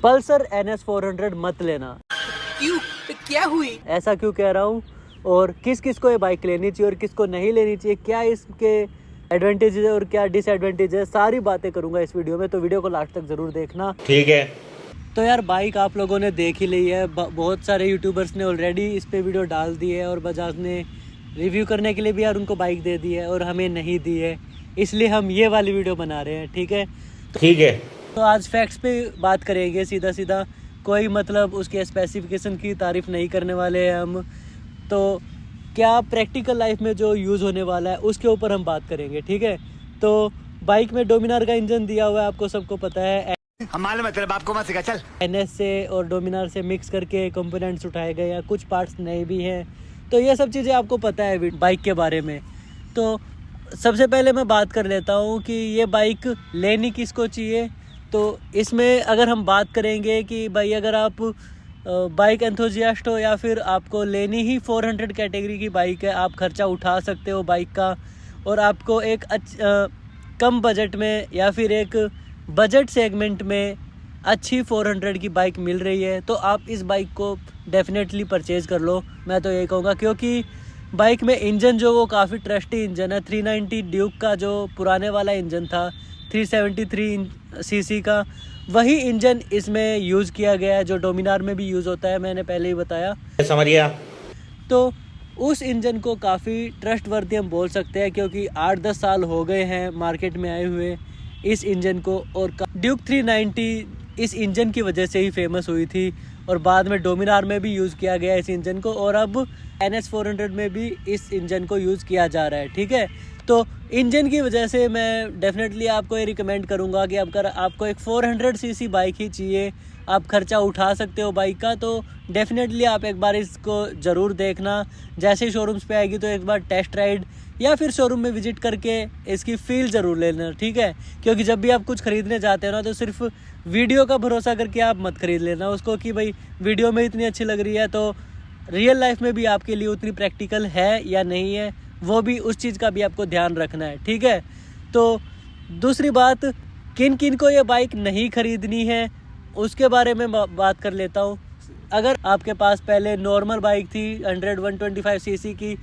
Pulsar NS 400 मत लेना। क्यों? क्या हुई? ऐसा क्यों कह रहा हूँ और किस किस को ये बाइक लेनी चाहिए और किसको नहीं लेनी चाहिए, क्या इसके एडवांटेजेस है और क्या डिसएडवांटेज है, सारी बातें करूंगा इस वीडियो में, तो वीडियो को लास्ट तक ज़रूर देखना। ठीक है। तो यार बाइक आप लोगों ने देख ही ली है, बहुत सारे यूट्यूबर्स ने ऑलरेडी इस पे वीडियो डाल दी है और बजाज ने रिव्यू करने के लिए भी यार उनको बाइक दे दी है और हमें नहीं दी है, इसलिए हम ये वाली वीडियो बना रहे हैं। ठीक है, ठीक है। तो आज फैक्ट्स पे बात करेंगे सीधा सीधा, कोई मतलब उसके स्पेसिफिकेशन की तारीफ़ नहीं करने वाले हैं हम, तो क्या प्रैक्टिकल लाइफ में जो यूज़ होने वाला है उसके ऊपर हम बात करेंगे। ठीक है, तो बाइक में डोमिनार का इंजन दिया हुआ है, आपको सबको पता है। हम मालूम है, तेरे बाप को मत सिखा, चल। NS से और डोमिनार से मिक्स करके कंपोनेंट्स उठाए गए हैं, कुछ पार्ट्स नए भी हैं, तो ये सब चीज़ें आपको पता है बाइक के बारे में। तो सबसे पहले मैं बात कर लेता हूँ कि ये बाइक लेनी किसको चाहिए। तो इसमें अगर हम बात करेंगे कि भाई अगर आप बाइक एंथुजियास्ट हो या फिर आपको लेनी ही 400 कैटेगरी की बाइक है, आप खर्चा उठा सकते हो बाइक का और आपको एक कम बजट में या फिर एक बजट सेगमेंट में अच्छी 400 की बाइक मिल रही है, तो आप इस बाइक को डेफिनेटली परचेज़ कर लो। मैं तो यही कहूँगा, क्योंकि बाइक में इंजन जो वो काफ़ी ट्रस्टी इंजन है। 390 ड्यूक का जो पुराने वाला इंजन था 373 सीसी का, वही इंजन इसमें यूज़ किया गया है जो डोमिनार में भी यूज़ होता है, मैंने पहले ही बताया। समझ गया। तो उस इंजन को काफ़ी ट्रस्टवर्दी हम बोल सकते हैं, क्योंकि 8-10 साल हो गए हैं मार्केट में आए हुए इस इंजन को, और ड्यूक 390 इस इंजन की वजह से ही फेमस हुई थी और बाद में डोमिनार में भी यूज़ किया गया इस इंजन को, और अब NS 400 में भी इस इंजन को यूज़ किया जा रहा है। ठीक है, तो इंजन की वजह से मैं डेफिनेटली आपको ये रिकमेंड करूँगा कि अगर आपको एक 400 सीसी बाइक ही चाहिए, आप खर्चा उठा सकते हो बाइक का, तो डेफिनेटली आप एक बार इसको ज़रूर देखना। जैसे ही शोरूम्स पे आएगी तो एक बार टेस्ट राइड या फिर शोरूम में विजिट करके इसकी फ़ील ज़रूर लेना। ठीक है, क्योंकि जब भी आप कुछ ख़रीदने जाते हो ना, तो सिर्फ वीडियो का भरोसा करके आप मत ख़रीद लेना उसको कि भाई वीडियो में इतनी अच्छी लग रही है तो रियल लाइफ में भी आपके लिए उतनी प्रैक्टिकल है या नहीं है, वो भी उस चीज़ का भी आपको ध्यान रखना है। ठीक है, तो दूसरी बात, किन किन को ये बाइक नहीं ख़रीदनी है उसके बारे में बात कर लेता हूँ। अगर आपके पास पहले नॉर्मल बाइक थी 100-125 सीसी की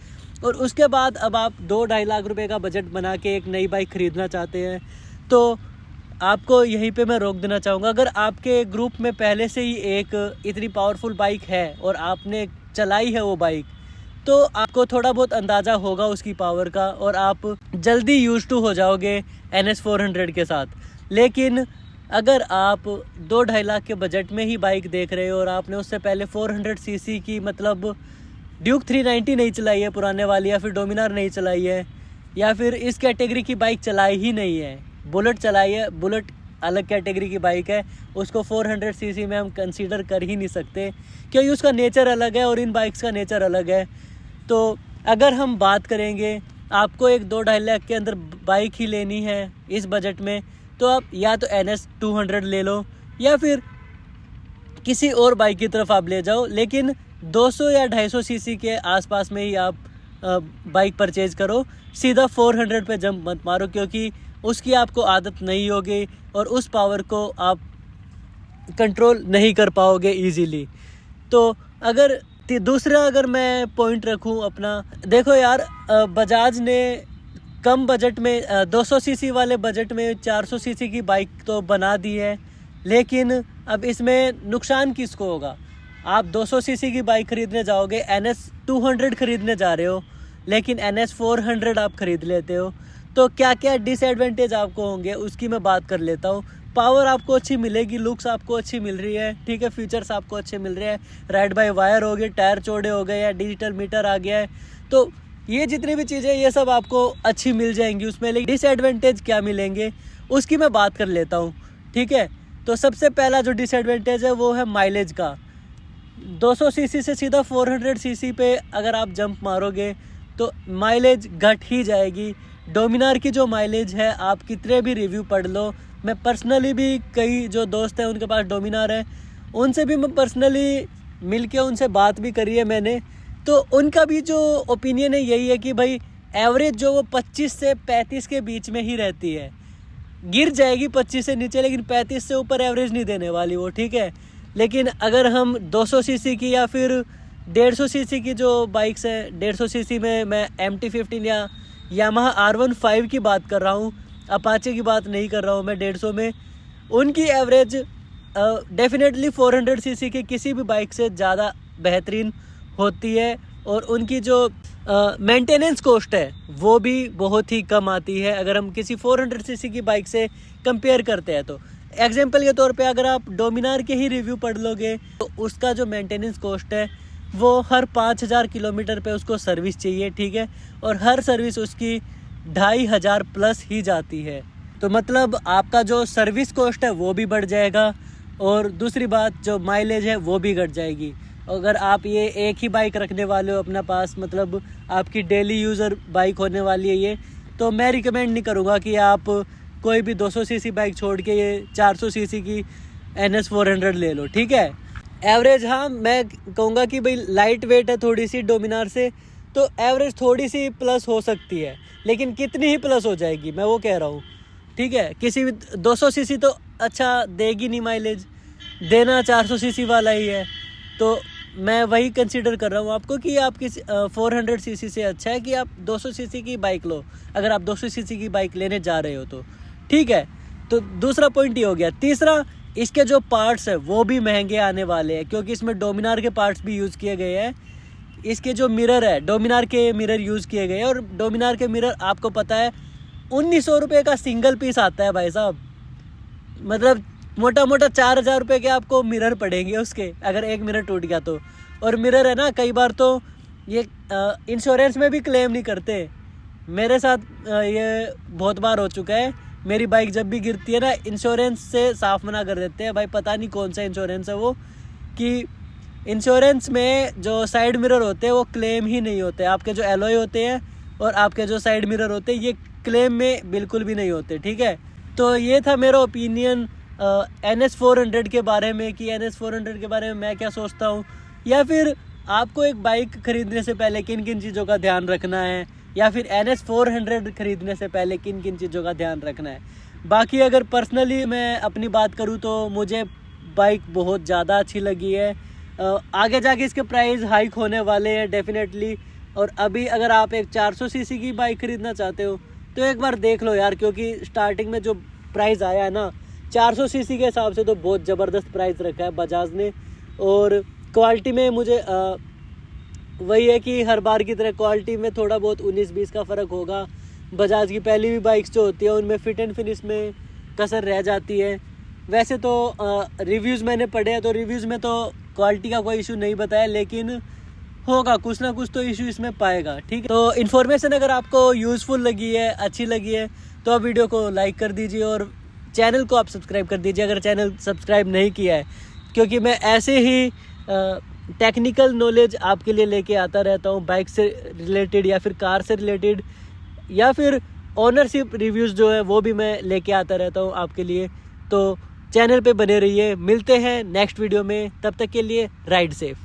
और उसके बाद अब आप 2-2.5 लाख रुपए का बजट बना के एक नई बाइक ख़रीदना चाहते हैं, तो आपको यहीं पे मैं रोक देना चाहूँगा। अगर आपके ग्रुप में पहले से ही एक इतनी पावरफुल बाइक है और आपने चलाई है वो बाइक, तो आपको थोड़ा बहुत अंदाज़ा होगा उसकी पावर का और आप जल्दी यूज़ टू हो जाओगे NS 400 के साथ। लेकिन अगर आप 2-2.5 लाख के बजट में ही बाइक देख रहे हो और आपने उससे पहले 400 सीसी की मतलब ड्यूक 390 नहीं चलाई है पुराने वाली, या फिर डोमिनार नहीं चलाई है, या फिर इस कैटेगरी की बाइक चलाई ही नहीं है, बुलेट चलाई है, बुलेट अलग कैटेगरी की बाइक है, उसको 400 सीसी में हम कंसीडर कर ही नहीं सकते क्योंकि उसका नेचर अलग है और इन बाइक्स का नेचर अलग है। तो अगर हम बात करेंगे आपको एक 2-2.5 लाख के अंदर बाइक ही लेनी है इस बजट में, तो आप या तो NS 200 ले लो या फिर किसी और बाइक की तरफ आप ले जाओ, लेकिन 200 या 250 सीसी के आसपास में ही आप बाइक परचेज करो। सीधा 400 पे जंप मत मारो, क्योंकि उसकी आपको आदत नहीं होगी और उस पावर को आप कंट्रोल नहीं कर पाओगे इजीली। तो अगर दूसरा मैं पॉइंट रखूं अपना, देखो यार बजाज ने कम बजट में 200 सीसी वाले बजट में 400 सीसी की बाइक तो बना दी है, लेकिन अब इसमें नुकसान किसको होगा। आप 200 सीसी की बाइक ख़रीदने जाओगे, NS 200 ख़रीदने जा रहे हो, लेकिन NS 400 आप ख़रीद लेते हो, तो क्या क्या डिसएडवांटेज आपको होंगे उसकी मैं बात कर लेता हूँ। पावर आपको अच्छी मिलेगी, लुक्स आपको अच्छी मिल रही है, ठीक है, फीचर्स आपको अच्छे मिल रहे हैं, राइड बाय वायर हो गए, टायर चौड़े हो गए या डिजिटल मीटर आ गया है, तो ये जितनी भी चीज़ें ये सब आपको अच्छी मिल जाएंगी उसमें। लेकिन डिसएडवांटेज क्या मिलेंगे उसकी मैं बात कर लेता हूँ। ठीक है, तो सबसे पहला जो डिसएडवांटेज है वो है माइलेज का। 200 सीसी से सीधा 400 सीसी पे अगर आप जंप मारोगे तो माइलेज घट ही जाएगी। डोमिनार की जो माइलेज है, आप कितने भी रिव्यू पढ़ लो, मैं पर्सनली भी कई जो दोस्त हैं उनके पास डोमिनार है, उनसे भी मैं पर्सनली मिल के उनसे बात भी करी है मैंने, तो उनका भी जो ओपिनियन है यही है कि भाई एवरेज जो वो 25 से 35 के बीच में ही रहती है। गिर जाएगी 25 से नीचे, लेकिन 35 से ऊपर एवरेज नहीं देने वाली वो, ठीक है। लेकिन अगर हम 200 सीसी की या फिर 150 सीसी की जो बाइक्स है, 150 सीसी में मैं MT-15 या यामाहा R15 की बात कर रहा हूँ, अपाचे की बात नहीं कर रहा हूँ मैं 150 में, उनकी एवरेज डेफिनेटली 400 सीसी की किसी भी बाइक से ज़्यादा बेहतरीन होती है, और उनकी जो मेंटेनेंस कॉस्ट है वो भी बहुत ही कम आती है अगर हम किसी 400 सीसी की बाइक से कंपेयर करते हैं। तो एग्जांपल के तौर पे अगर आप डोमिनार के ही रिव्यू पढ़ लोगे तो उसका जो मेंटेनेंस कॉस्ट है वो हर 5000 किलोमीटर पे उसको सर्विस चाहिए, ठीक है, और हर सर्विस उसकी 2500 प्लस ही जाती है। तो मतलब आपका जो सर्विस कॉस्ट है वो भी बढ़ जाएगा, और दूसरी बात जो माइलेज है वो भी घट जाएगी। अगर आप ये एक ही बाइक रखने वाले हो अपना पास, मतलब आपकी डेली यूज़र बाइक होने वाली है ये, तो मैं रिकमेंड नहीं करूँगा कि आप कोई भी 200 सीसी बाइक छोड़ के ये 400 सीसी की NS 400 ले लो, ठीक है। एवरेज हाँ मैं कहूँगा कि भाई लाइट वेट है थोड़ी सी डोमिनार से, तो एवरेज थोड़ी सी प्लस हो सकती है, लेकिन कितनी ही प्लस हो जाएगी मैं वो कह रहा हूँ, ठीक है। किसी भी 200 सीसी तो अच्छा देगी नहीं माइलेज, देना 400 सीसी वाला ही है। तो मैं वही कंसीडर कर रहा हूँ आपको कि आप किसी 400 सीसी से अच्छा है कि आप 200 सीसी की बाइक लो, अगर आप 200 सीसी की बाइक लेने जा रहे हो तो, ठीक है। तो दूसरा पॉइंट ये हो गया। तीसरा, इसके जो पार्ट्स है वो भी महंगे आने वाले हैं, क्योंकि इसमें डोमिनार के पार्ट्स भी यूज़ किए गए हैं। इसके जो मिरर है, डोमिनार के मिरर यूज़ किए गए हैं, और डोमिनार के मिरर आपको पता है 1900 रुपये का सिंगल पीस आता है भाई साहब, मतलब मोटा मोटा 4000 रुपये के आपको मिरर पड़ेंगे उसके, अगर एक मिरर टूट गया तो। और मिरर है ना, कई बार तो ये इंश्योरेंस में भी क्लेम नहीं करते। मेरे साथ ये बहुत बार हो चुका है, मेरी बाइक जब भी गिरती है ना, इंश्योरेंस से साफ मना कर देते हैं भाई, पता नहीं कौन सा इंश्योरेंस है वो, कि इंश्योरेंस में जो साइड मिरर होते हैं वो क्लेम ही नहीं होते। आपके जो एलॉय होते हैं और आपके जो साइड मिरर होते हैं ये क्लेम में बिल्कुल भी नहीं होते, ठीक है। तो ये था मेरा ओपिनियन NS 400 के बारे में, कि NS 400 के बारे में मैं क्या सोचता हूँ, या फिर आपको एक बाइक खरीदने से पहले किन किन चीज़ों का ध्यान रखना है, या फिर NS 400 खरीदने से पहले किन किन चीज़ों का ध्यान रखना है। बाकी अगर पर्सनली मैं अपनी बात करूँ तो मुझे बाइक बहुत ज़्यादा अच्छी लगी है। आगे जाके इसके प्राइस हाइक होने वाले हैं डेफिनेटली, और अभी अगर आप एक 400 सीसी की बाइक खरीदना चाहते हो तो एक बार देख लो यार, क्योंकि स्टार्टिंग में जो प्राइस आया है ना 400 सीसी के हिसाब से तो बहुत ज़बरदस्त प्राइस रखा है बजाज ने। और क्वालिटी में मुझे वही है कि हर बार की तरह क्वालिटी में थोड़ा बहुत 19-20 का फ़र्क होगा। बजाज की पहली भी बाइक्स जो होती है उनमें फिट एंड फिनिश में कसर रह जाती है। वैसे तो रिव्यूज़ मैंने पढ़े हैं, तो रिव्यूज़ में तो क्वालिटी का कोई इशू नहीं बताया, लेकिन होगा कुछ ना कुछ तो इशू इसमें पाएगा, ठीक है। तो इन्फॉर्मेशन अगर आपको यूज़फुल लगी है, अच्छी लगी है, तो आप वीडियो को लाइक कर दीजिए और चैनल को आप सब्सक्राइब कर दीजिए अगर चैनल सब्सक्राइब नहीं किया है, क्योंकि मैं ऐसे ही टेक्निकल नॉलेज आपके लिए लेके आता रहता हूँ, बाइक से रिलेटेड या फिर कार से रिलेटेड, या फिर ओनरशिप रिव्यूज़ जो है वो भी मैं लेके आता रहता हूँ आपके लिए। तो चैनल पे बने रहिए, मिलते हैं नेक्स्ट वीडियो में, तब तक के लिए राइड सेफ।